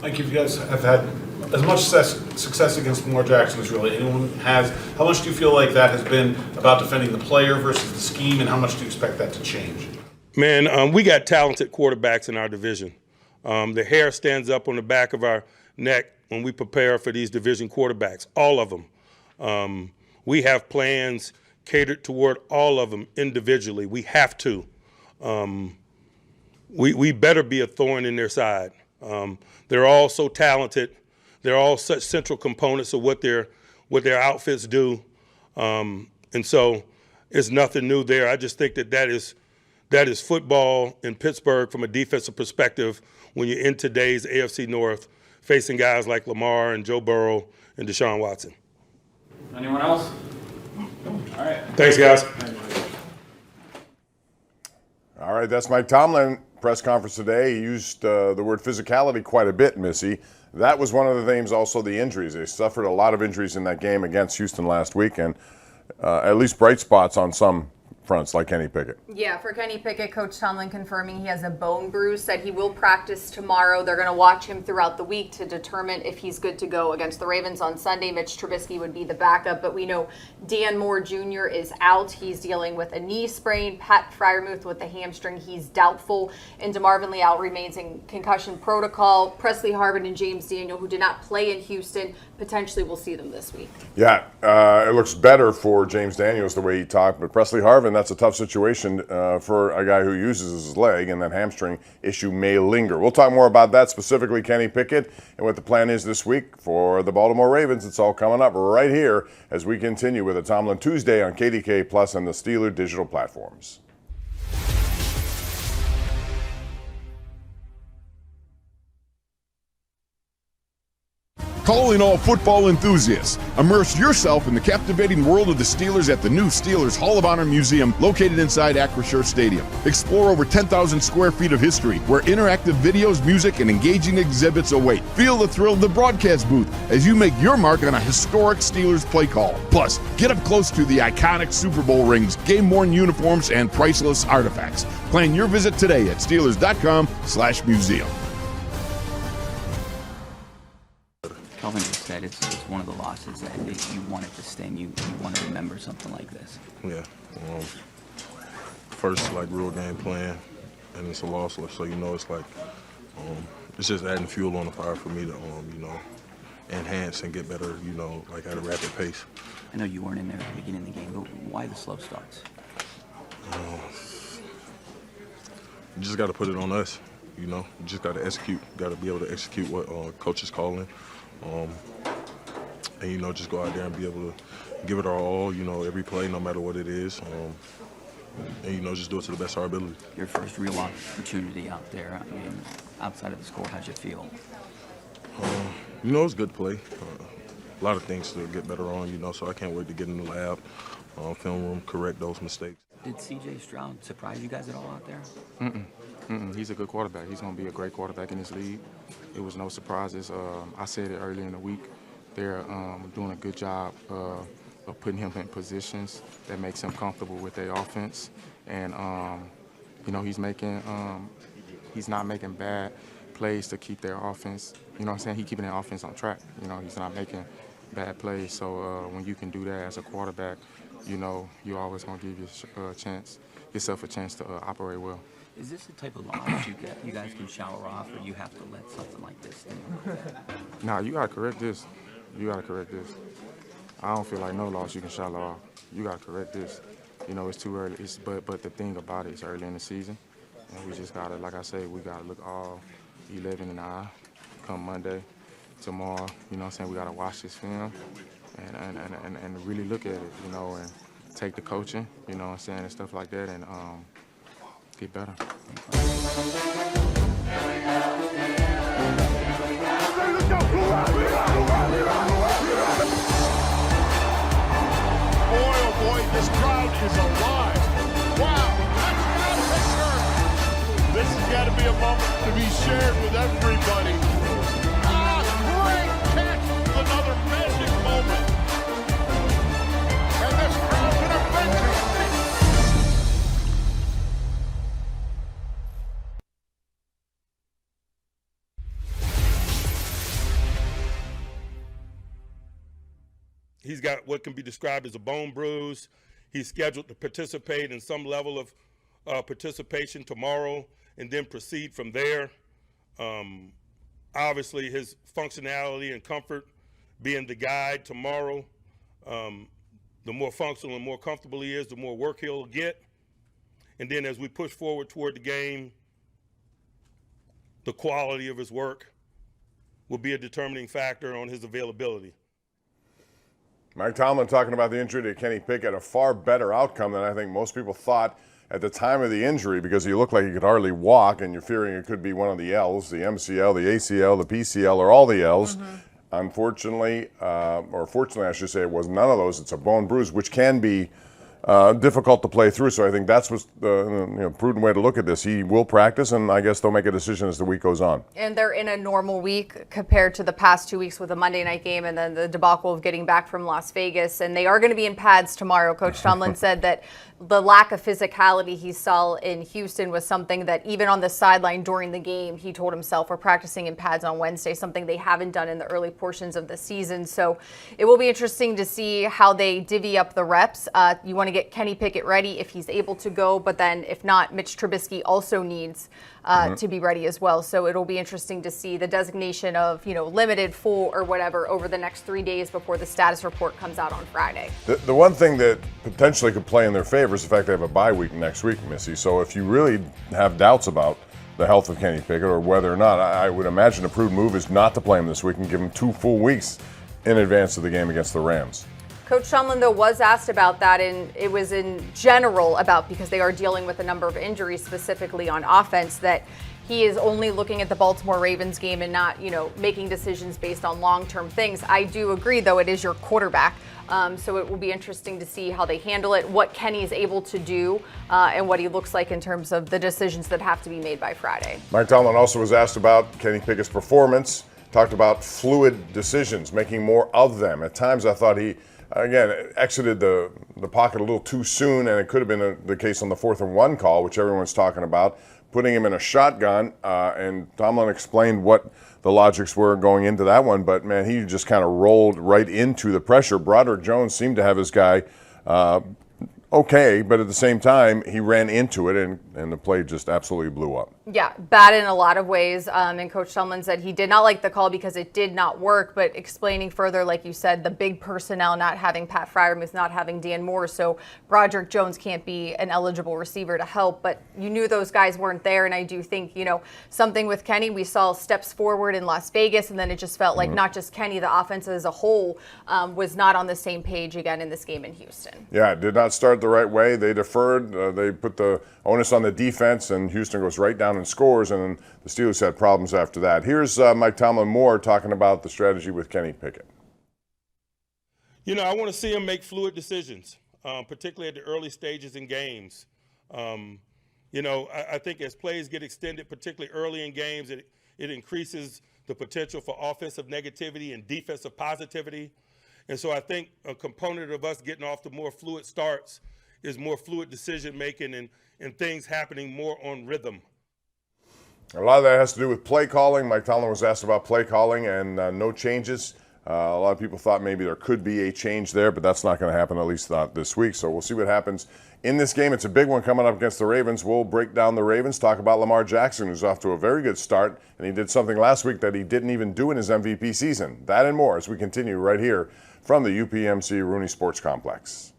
Mike, you guys have had as much success against Lamar Jackson as really anyone has. How much do you feel like that has been about defending the player versus the scheme, and how much do you expect that to change? Man, we got talented quarterbacks in our division. The hair stands up on the back of our neck when we prepare for these division quarterbacks, all of them. We have plans catered toward all of them individually. We have to. We better be a thorn in their side. They're all so talented. They're all such central components of what their outfits do. And so it's nothing new there. I just think that is football in Pittsburgh from a defensive perspective when you're in today's AFC North facing guys like Lamar and Joe Burrow and Deshaun Watson. Anyone else? All right. Thanks, guys. All right, that's Mike Tomlin. Press conference today. He used the word physicality quite a bit, Missy. That was one of the things, also the injuries. They suffered a lot of injuries in that game against Houston last week, and at least bright spots on some fronts, like Kenny Pickett. Yeah, for Kenny Pickett, Coach Tomlin confirming he has a bone bruise, said he will practice tomorrow. They're going to watch him throughout the week to determine if he's good to go against the Ravens on Sunday. Mitch Trubisky would be the backup, but we know Dan Moore Jr. is out. He's dealing with a knee sprain. Pat Freiermuth with the hamstring, he's doubtful. And DeMarvin Leal remains in concussion protocol. Presley Harvin and James Daniel, who did not play in Houston, potentially will see them this week. Yeah, it looks better for James Daniels the way he talked, but Presley Harvin, that's a tough situation for a guy who uses his leg, and that hamstring issue may linger. We'll talk more about that, specifically Kenny Pickett, and what the plan is this week for the Baltimore Ravens. It's all coming up right here as we continue with a Tomlin Tuesday on KDK Plus and the Steeler digital platforms. Calling all football enthusiasts. Immerse yourself in the captivating world of the Steelers at the new Steelers Hall of Honor Museum located inside Acrisure Stadium. Explore over 10,000 square feet of history where interactive videos, music, and engaging exhibits await. Feel the thrill of the broadcast booth as you make your mark on a historic Steelers play call. Plus, get up close to the iconic Super Bowl rings, game-worn uniforms, and priceless artifacts. Plan your visit today at Steelers.com/museum. Kelvin just said it's one of the losses that if you want it to sting, you want to remember something like this. Yeah. First, like, real game plan, and it's a loss, so it's like it's just adding fuel on the fire for me to enhance and get better, like at a rapid pace. I know you weren't in there at the beginning of the game, but why the slow starts? You just got to put it on us, You just got to execute. Got to be able to execute what coach is calling. And, just go out there and be able to give it our all, every play, no matter what it is. And, just do it to the best of our ability. Your first real opportunity out there, I mean, outside of the score, how'd you feel? It's good play. A lot of things to get better on, so I can't wait to get in the lab, film room, correct those mistakes. Did C.J. Stroud surprise you guys at all out there? He's a good quarterback. He's going to be a great quarterback in this league. It was no surprises. I said it earlier in the week. They're doing a good job of putting him in positions that makes him comfortable with their offense. And, he's not making bad plays to keep their offense. He's keeping their offense on track. He's not making bad plays. So when you can do that as a quarterback, you always going to give yourself a chance to operate well. Is this the type of loss you guys can shower off, or you have to let something like this thing? Nah, you got to correct this. I don't feel like no loss you can shower off. You got to correct this. It's too early. But the thing about it is early in the season, and we just got to, like I say, we got to look all 11 in the eye come Monday, tomorrow. We got to watch this film and really look at it, and take the coaching, and stuff like that, and get better. Boy, oh boy, this crowd is alive. Wow, touchdown Pittsburgh. This has got to be a moment to be shared with everybody. Great catch, another magic moment. And this crowd's going to bench it. He's got what can be described as a bone bruise. He's scheduled to participate in some level of participation tomorrow and then proceed from there. Obviously, his functionality and comfort being the guide tomorrow. The more functional and more comfortable he is, the more work he'll get. And then as we push forward toward the game, the quality of his work will be a determining factor on his availability. Mike Tomlin talking about the injury to Kenny Pickett, a far better outcome than I think most people thought at the time of the injury, because he looked like he could hardly walk, and you're fearing it could be one of the L's, the MCL, the ACL, the PCL, or all the L's. Unfortunately, or fortunately I should say, it was none of those. It's a bone bruise, which can be difficult to play through. So I think that's what's the prudent way to look at this. He will practice, and I guess they'll make a decision as the week goes on. And they're in a normal week compared to the past 2 weeks with a Monday night game and then the debacle of getting back from Las Vegas. And they are going to be in pads tomorrow. Coach Tomlin said that the lack of physicality he saw in Houston was something that even on the sideline during the game, he told himself, we're practicing in pads on Wednesday, something they haven't done in the early portions of the season. So it will be interesting to see how they divvy up the reps. You want to get Kenny Pickett ready if he's able to go, but then if not, Mitch Trubisky also needs to be ready as well. So it'll be interesting to see the designation of, limited, full, or whatever over the next 3 days before the status report comes out on Friday. The one thing that potentially could play in their favor is the fact they have a bye week next week, Missy. So if you really have doubts about the health of Kenny Pickett or whether or not, I would imagine a prudent move is not to play him this week and give him 2 full weeks in advance of the game against the Rams. Coach Tomlin, though, was asked about that, and it was in general about, because they are dealing with a number of injuries specifically on offense, that he is only looking at the Baltimore Ravens game and not, making decisions based on long-term things. I do agree, though, it is your quarterback. So it will be interesting to see how they handle it, what Kenny is able to do, and what he looks like in terms of the decisions that have to be made by Friday. Mike Tomlin also was asked about Kenny Pickett's performance, talked about fluid decisions, making more of them. At times I thought he, again, exited the pocket a little too soon, and it could have been the case on the 4th and 1 call, which everyone's talking about, putting him in a shotgun, and Tomlin explained what the logics were going into that one, but man, he just kind of rolled right into the pressure. Broderick Jones seemed to have his guy okay, but at the same time, he ran into it, and the play just absolutely blew up. Yeah, bad in a lot of ways. And Coach Tomlin said he did not like the call because it did not work, but explaining further, like you said, the big personnel not having Pat Freiermuth, not having Dan Moore, so Broderick Jones can't be an eligible receiver to help, but you knew those guys weren't there, and I do think, something with Kenny, we saw steps forward in Las Vegas, and then it just felt like not just Kenny, the offense as a whole was not on the same page again in this game in Houston. Yeah, it did not start the right way. They deferred. They put the onus on the defense, and Houston goes right down and scores, and then the Steelers had problems after that. Here's Mike Tomlin more talking about the strategy with Kenny Pickett. I want to see him make fluid decisions, particularly at the early stages in games. I think as plays get extended, particularly early in games, it increases the potential for offensive negativity and defensive positivity. And so I think a component of us getting off to more fluid starts is more fluid decision making and things happening more on rhythm. A lot of that has to do with play calling. Mike Tomlin was asked about play calling and no changes. A lot of people thought maybe there could be a change there, but that's not going to happen, at least not this week. So we'll see what happens in this game. It's a big one coming up against the Ravens. We'll break down the Ravens, talk about Lamar Jackson, who's off to a very good start, and he did something last week that he didn't even do in his MVP season. That and more as we continue right here from the UPMC Rooney Sports Complex.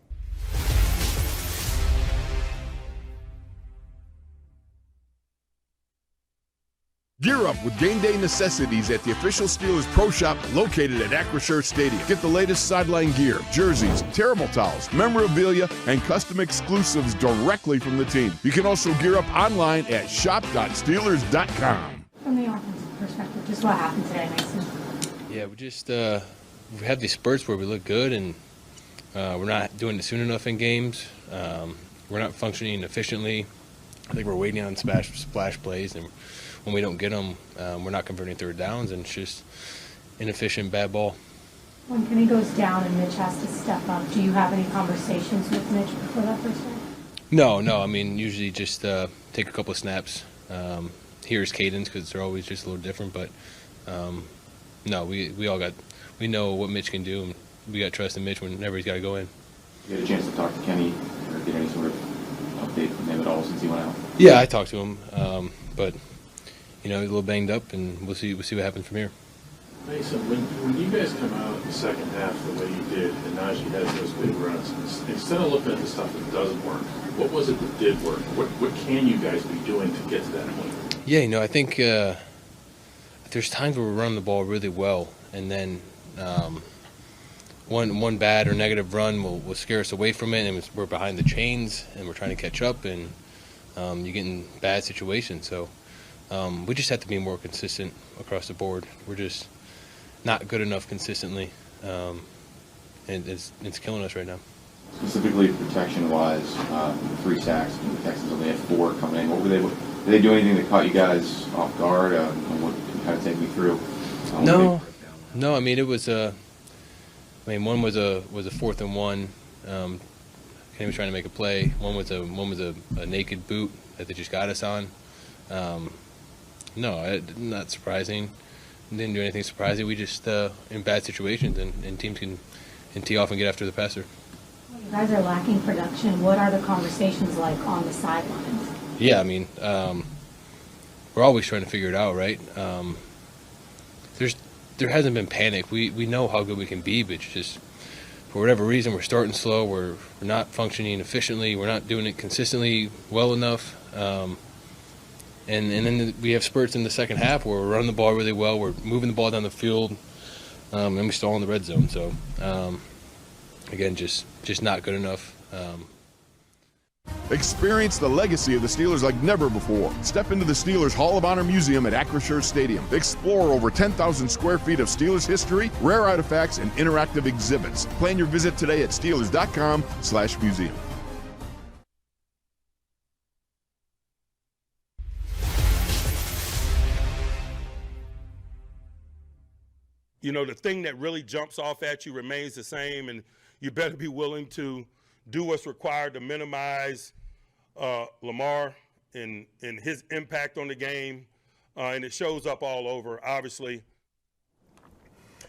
Gear up with game day necessities at the official Steelers Pro Shop located at Acrisure Stadium. Get the latest sideline gear, jerseys, terrible towels, memorabilia, and custom exclusives directly from the team. You can also gear up online at shop.steelers.com. From the offensive perspective, just what happened today, Mason? Yeah, we have these spurts where we look good, and we're not doing it soon enough in games. We're not functioning efficiently. I think we're waiting on splash plays, and when we don't get them, we're not converting third downs, and it's just inefficient, bad ball. When Kenny goes down and Mitch has to step up, do you have any conversations with Mitch before that first time? No. I mean, usually just take a couple of snaps, hear his cadence because they're always just a little different. But no, we know what Mitch can do, and we got trust in Mitch whenever he's got to go in. You had a chance to talk to Kenny or get any sort of update from him at all since he went out? Yeah, I talked to him, but he's a little banged up, and we'll see what happens from here. Mason, when you guys come out in the second half the way you did, and Najee has those big runs, instead of looking at the stuff that doesn't work, what was it that did work? What can you guys be doing to get to that point? Yeah, I think there's times where we run the ball really well, and then one bad or negative run will scare us away from it, and we're behind the chains, and we're trying to catch up, and you get in bad situations. So we just have to be more consistent across the board. We're just not good enough consistently, and it's killing us right now. Specifically protection-wise, 3 sacks, and the Texans only had 4 coming in. What were they? Did they do anything that caught you guys off guard? What kind of take me through? No. I mean, it was one was a 4th and 1. Kenny was trying to make a play. One was a naked boot that they just got us on. Not surprising. Didn't do anything surprising. We just in bad situations, and teams can tee off and get after the passer. You guys are lacking production. What are the conversations like on the sidelines? Yeah, I mean, we're always trying to figure it out, right? There hasn't been panic. We know how good we can be, but it's just for whatever reason we're starting slow. We're not functioning efficiently. We're not doing it consistently well enough. And then we have spurts in the second half where we're running the ball really well. We're moving the ball down the field, and we stall in the red zone. So again, just not good enough. Experience the legacy of the Steelers like never before. Step into the Steelers Hall of Honor Museum at Acrisure Stadium. Explore over 10,000 square feet of Steelers history, rare artifacts, and interactive exhibits. Plan your visit today at Steelers.com/museum. You know, the thing that really jumps off at you remains the same, and you better be willing to do what's required to minimize Lamar and his impact on the game, and it shows up all over, obviously.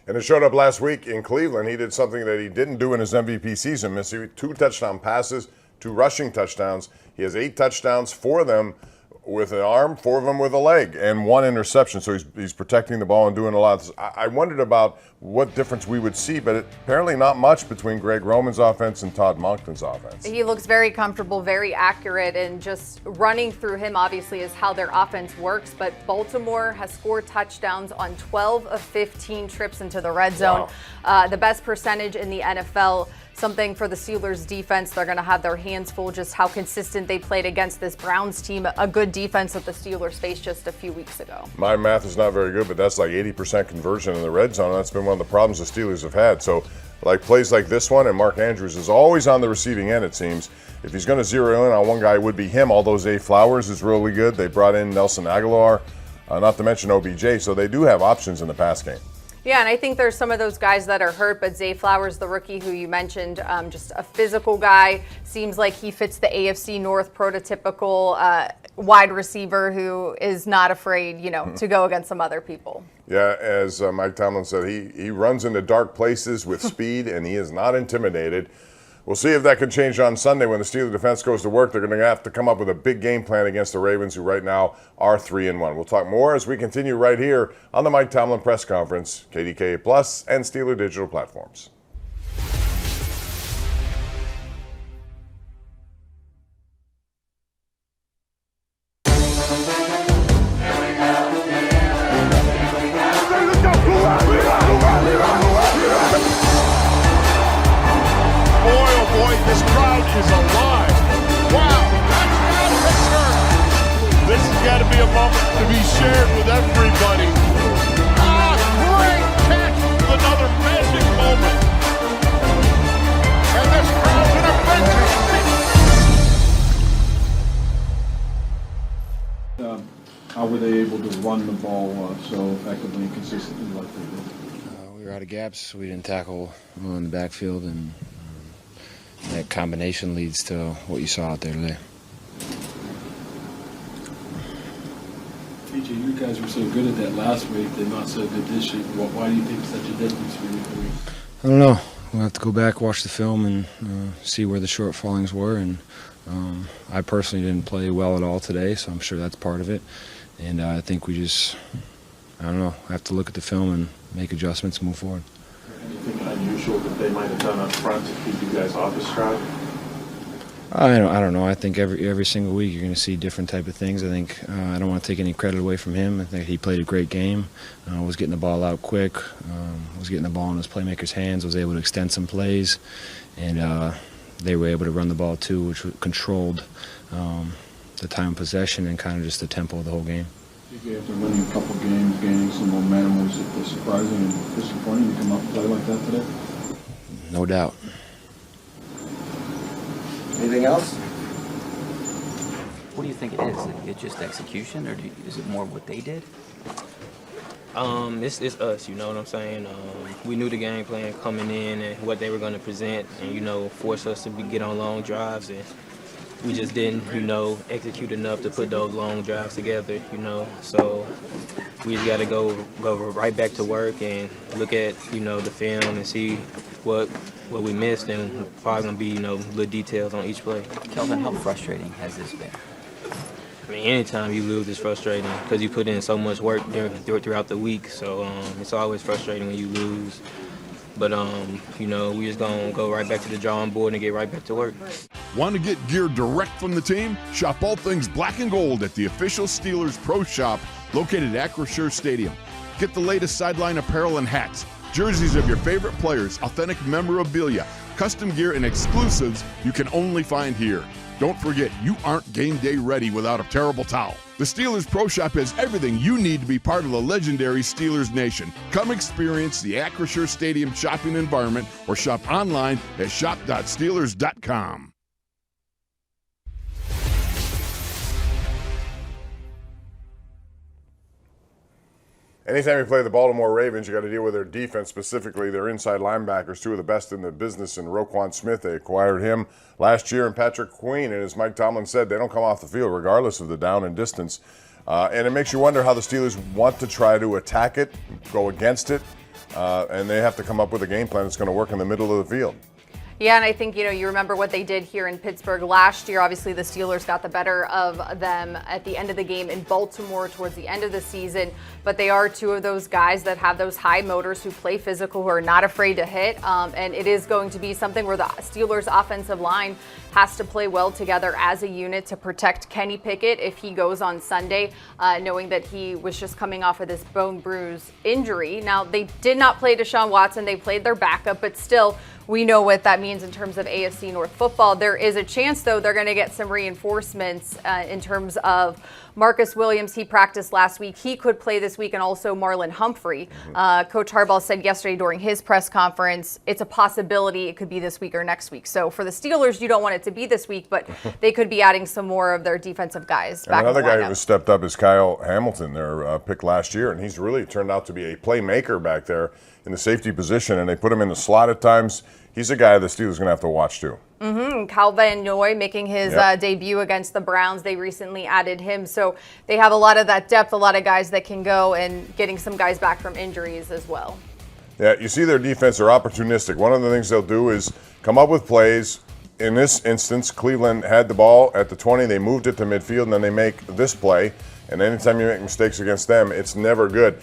And it showed up last week in Cleveland. He did something that he didn't do in his MVP season, Missy. 2 touchdown passes, 2 rushing touchdowns. He has 8 touchdowns, 4 of them with an arm, 4 of them with a leg, and 1 interception. So he's protecting the ball and doing a lot. I wondered about what difference we would see, but apparently not much between Greg Roman's offense and Todd Monken's offense. He looks very comfortable, very accurate, and just running through him obviously is how their offense works. But Baltimore has scored touchdowns on 12 of 15 trips into the red zone. Wow. The best percentage in the NFL. Something for the Steelers defense. They're going to have their hands full just how consistent they played against this Browns team, a good defense that the Steelers faced just a few weeks ago. My math is not very good, but that's like 80% conversion in the red zone. That's been one of the problems the Steelers have had. So like plays like this one, and Mark Andrews is always on the receiving end, it seems. If he's going to zero in on one guy, it would be him. Although Zay Flowers is really good. They brought in Nelson Aguilar, not to mention OBJ. So they do have options in the pass game. Yeah, and I think there's some of those guys that are hurt, but Zay Flowers, the rookie who you mentioned, just a physical guy, seems like he fits the AFC North prototypical wide receiver who is not afraid, to go against some other people. Yeah, as Mike Tomlin said, he runs into dark places with speed, and he is not intimidated. We'll see if that can change on Sunday when the Steelers defense goes to work. They're going to have to come up with a big game plan against the Ravens, who right now are 3-1. We'll talk more as we continue right here on the Mike Tomlin press conference, KDKA Plus, and Steeler Digital platforms. This crowd is alive. Wow, touchdown Pittsburgh. This has got to be a moment to be shared with everybody. Great catch with another magic moment. And this crowd's in a frenzy. How were they able to run the ball so effectively and consistently like they did? We were out of gaps. We didn't tackle in the backfield, and that combination leads to what you saw out there today. TJ, you guys were so good at that last week, they're not so good this week. Why do you think it's such a difference for you? I don't know. We'll have to go back, watch the film, and see where the shortfallings were. And I personally didn't play well at all today, so I'm sure that's part of it. And I think we just, have to look at the film and make adjustments and move forward. Anything unusual that they might have done up front to keep you guys off the stride? I don't know. I think every single week you're going to see different type of things. I think I don't want to take any credit away from him. I think he played a great game. Was getting the ball out quick. Was getting the ball in his playmakers' hands. Was able to extend some plays, and they were able to run the ball too, which controlled the time of possession and kind of just the tempo of the whole game. After winning a couple games, gaining some momentum, was it surprising and disappointing to come out and play like that today? No doubt. Anything else? What do you think it is? Is it just execution, or is it more what they did? It's us, you know what I'm saying? We knew the game plan coming in and what they were going to present and, force us to get on long drives. And we just didn't, execute enough to put those long drives together, So we just got to go right back to work and look at, the film and see what we missed, and probably going to be, little details on each play. Kelvin, how frustrating has this been? I mean, anytime you lose, it's frustrating because you put in so much work throughout the week. So it's always frustrating when you lose. But, we just going to go right back to the drawing board and get right back to work. Want to get gear direct from the team? Shop all things black and gold at the official Steelers Pro Shop located at Acrisure Stadium. Get the latest sideline apparel and hats, jerseys of your favorite players, authentic memorabilia, custom gear, and exclusives you can only find here. Don't forget, you aren't game day ready without a terrible towel. The Steelers Pro Shop has everything you need to be part of the legendary Steelers Nation. Come experience the Acrisure Stadium shopping environment or shop online at shop.steelers.com. Anytime you play the Baltimore Ravens, you got to deal with their defense, specifically their inside linebackers, two of the best in the business. And Roquan Smith, they acquired him last year, and Patrick Queen. And as Mike Tomlin said, they don't come off the field regardless of the down and distance. And it makes you wonder how the Steelers want to try to attack it, go against it, and they have to come up with a game plan that's going to work in the middle of the field. Yeah, and I think, you remember what they did here in Pittsburgh last year. Obviously, the Steelers got the better of them at the end of the game in Baltimore towards the end of the season. But they are two of those guys that have those high motors, who play physical, who are not afraid to hit. And it is going to be something where the Steelers' offensive line has to play well together as a unit to protect Kenny Pickett if he goes on Sunday, knowing that he was just coming off of this bone bruise injury. Now, they did not play Deshaun Watson. They played their backup, but still, we know what that means in terms of AFC North football. There is a chance, though, they're going to get some reinforcements in terms of Marcus Williams. He practiced last week. He could play this week, and also Marlon Humphrey. Coach Harbaugh said yesterday during his press conference, it's a possibility it could be this week or next week. So for the Steelers, you don't want it to be this week, but they could be adding some more of their defensive guys back. And another guy who has stepped up is Kyle Hamilton, their pick last year, and he's really turned out to be a playmaker back there in the safety position, and they put him in the slot at times. He's a guy the Steelers are going to have to watch too. Cal Van Noy making his debut against the Browns. They recently added him. So they have a lot of that depth, a lot of guys that can go, and getting some guys back from injuries as well. Yeah, you see their defense, they're opportunistic. One of the things they'll do is come up with plays. In this instance, Cleveland had the ball at the 20. They moved it to midfield, and then they make this play. And anytime you make mistakes against them, it's never good.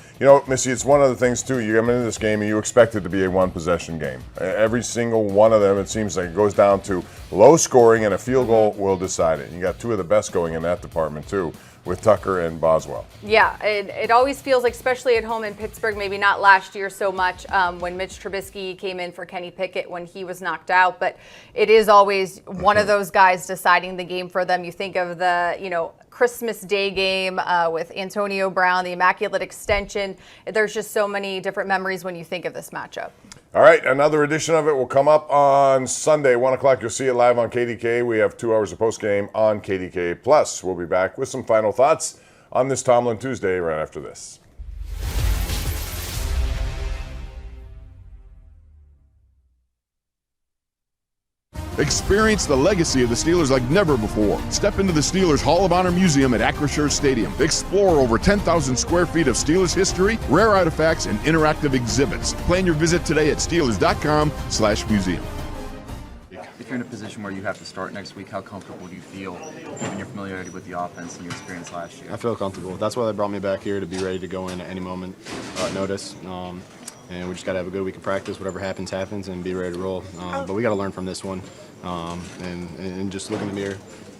Missy, it's one of the things, too. You come into this game and you expect it to be a one-possession game. Every single one of them, it seems like it goes down to low scoring, and a field goal will decide it. You got two of the best going in that department, too, with Tucker and Boswell. Yeah, it always feels like, especially at home in Pittsburgh, maybe not last year so much when Mitch Trubisky came in for Kenny Pickett when he was knocked out, but it is always one of those guys deciding the game for them. You think of the, Christmas Day game with Antonio Brown, the Immaculate Extension. There's just so many different memories when you think of this matchup. All right, another edition of it will come up on Sunday, 1 o'clock. You'll see it live on KDK. We have 2 hours of postgame on KDK+. We'll be back with some final thoughts on this Tomlin Tuesday right after this. Experience the legacy of the Steelers like never before. Step into the Steelers Hall of Honor Museum at Acrisure Stadium. Explore over 10,000 square feet of Steelers history, rare artifacts, and interactive exhibits. Plan your visit today at steelers.com/museum. If you're in a position where you have to start next week, how comfortable do you feel, given your familiarity with the offense and your experience last year? I feel comfortable. That's why they brought me back here, to be ready to go in at any moment, notice. And we just got to have a good week of practice. Whatever happens, happens, and be ready to roll. But we got to learn from this one and just look in the mirror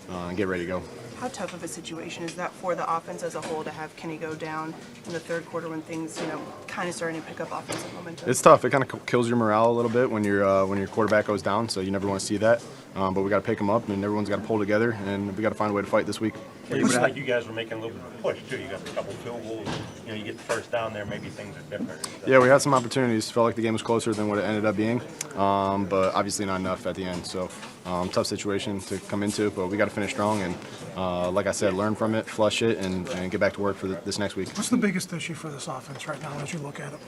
and get ready to go. How tough of a situation is that for the offense as a whole to have Kenny go down in the third quarter when things, kind of starting to pick up offensive momentum? It's tough. It kind of kills your morale a little bit when your quarterback goes down, so you never want to see that. But we got to pick them up, and everyone's got to pull together, and we got to find a way to fight this week. It looks like you guys were making a little bit of a push, too. You got a couple field goals. You get the first down there, maybe things are different. Yeah, we had some opportunities. Felt like the game was closer than what it ended up being, but obviously not enough at the end. So tough situation to come into, but we got to finish strong and, like I said, learn from it, flush it, and get back to work for this next week. What's the biggest issue for this offense right now as you look at it?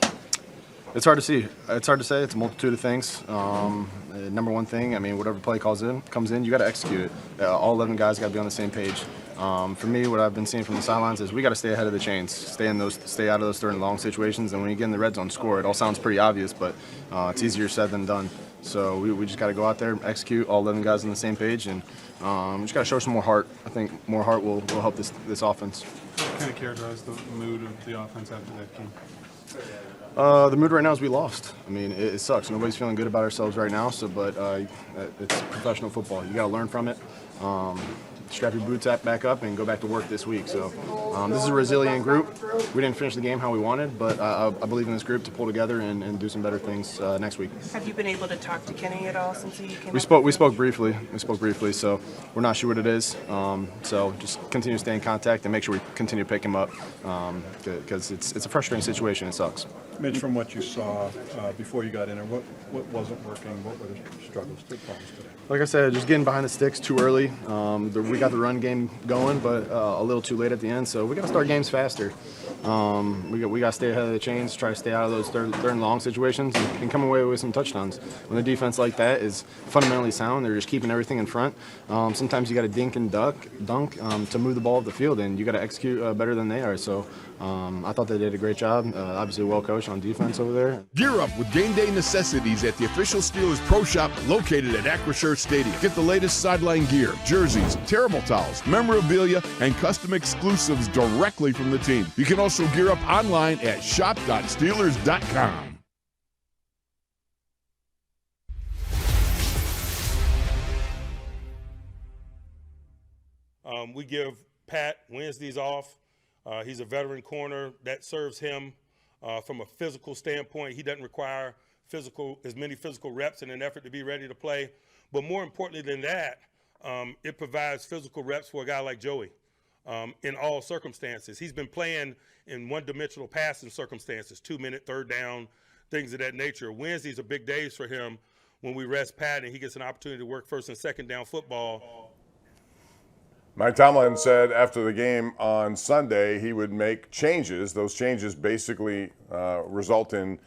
It's hard to see. It's hard to say. It's a multitude of things. Number one thing, whatever play comes in, you got to execute it. All 11 guys got to be on the same page. For me, what I've been seeing from the sidelines is we got to stay ahead of the chains, stay out of those third and long situations. And when you get in the red zone, score. It all sounds pretty obvious, but it's easier said than done. So we just got to go out there, execute, all 11 guys on the same page, and just got to show some more heart. I think more heart will help this offense. What kind of characterize the mood of the offense after that game? The mood right now is we lost. It sucks. Nobody's feeling good about ourselves right now. But it's professional football. You got to learn from it. strap your boots back up and go back to work this week. So this is a resilient group. We didn't finish the game how we wanted, but I believe in this group to pull together and do some better things next week. Have you been able to talk to Kenny at all since he came? We spoke briefly. So we're not sure what it is. So just continue to stay in contact and make sure we continue to pick him up because it's a frustrating situation. It sucks. Mitch, from what you saw before you got in there, what wasn't working? What were the struggles, the problems today? Like I said, just getting behind the sticks too early. We got the run game going, but a little too late at the end. So we got to start games faster. We got to stay ahead of the chains, try to stay out of those third and long situations, and come away with some touchdowns. When the defense like that is fundamentally sound, they're just keeping everything in front. Sometimes you got to dink and dunk to move the ball up the field, and you got to execute better than they are. So I thought they did a great job. Obviously, well coached on defense over there. Gear up with game day necessities at the official Steelers Pro Shop located at Acrisure Stadium. Get the latest sideline gear, jerseys, terrible towels, memorabilia, and custom exclusives directly from the team. You can also gear up online at shop.steelers.com. We give Pat Wednesdays off. He's a veteran corner. That serves him from a physical standpoint. He doesn't require as many physical reps in an effort to be ready to play. But more importantly than that, it provides physical reps for a guy like Joey in all circumstances. He's been playing in one-dimensional passing circumstances, 2-minute, third down, things of that nature. Wednesdays are big days for him when we rest Pat and he gets an opportunity to work first and second down football. Mike Tomlin said after the game on Sunday he would make changes. Those changes basically result in,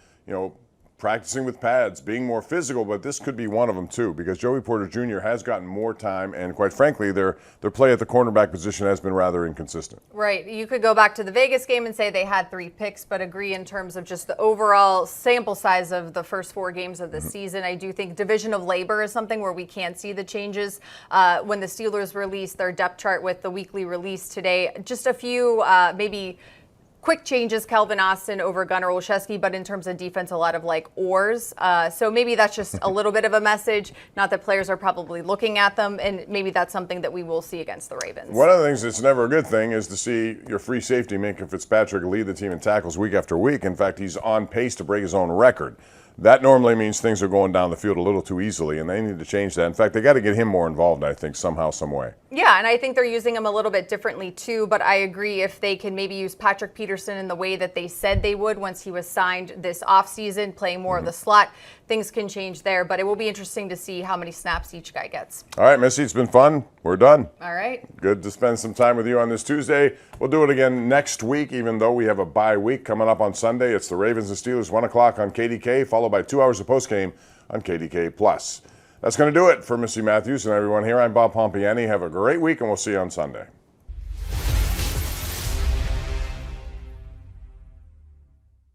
practicing with pads, being more physical, but this could be one of them too because Joey Porter Jr. has gotten more time and quite frankly their play at the cornerback position has been rather inconsistent. Right. You could go back to the Vegas game and say they had 3 picks, but agree in terms of just the overall sample size of the first 4 games of the season. I do think division of labor is something where we can't see the changes. When the Steelers released their depth chart with the weekly release today, just a few maybe quick changes, Calvin Austin over Gunnar Olszewski, but in terms of defense, a lot of oars. So maybe that's just a little bit of a message, not that players are probably looking at them, and maybe that's something that we will see against the Ravens. One of the things that's never a good thing is to see your free safety, Minkah Fitzpatrick, lead the team in tackles week after week. In fact, he's on pace to break his own record. That normally means things are going down the field a little too easily, and they need to change that. In fact, they got to get him more involved, I think, somehow, some way. Yeah, and I think they're using him a little bit differently too, but I agree if they can maybe use Patrick Peterson in the way that they said they would once he was signed this offseason, playing more of the slot, things can change there, but it will be interesting to see how many snaps each guy gets. All right, Missy, it's been fun. We're done. All right. Good to spend some time with you on this Tuesday. We'll do it again next week, even though we have a bye week coming up on Sunday. It's the Ravens and Steelers, 1 o'clock on KDK, followed by 2 hours of postgame on KDK+. That's going to do it for Missy Matthews and everyone here. I'm Bob Pompiani. Have a great week, and we'll see you on Sunday.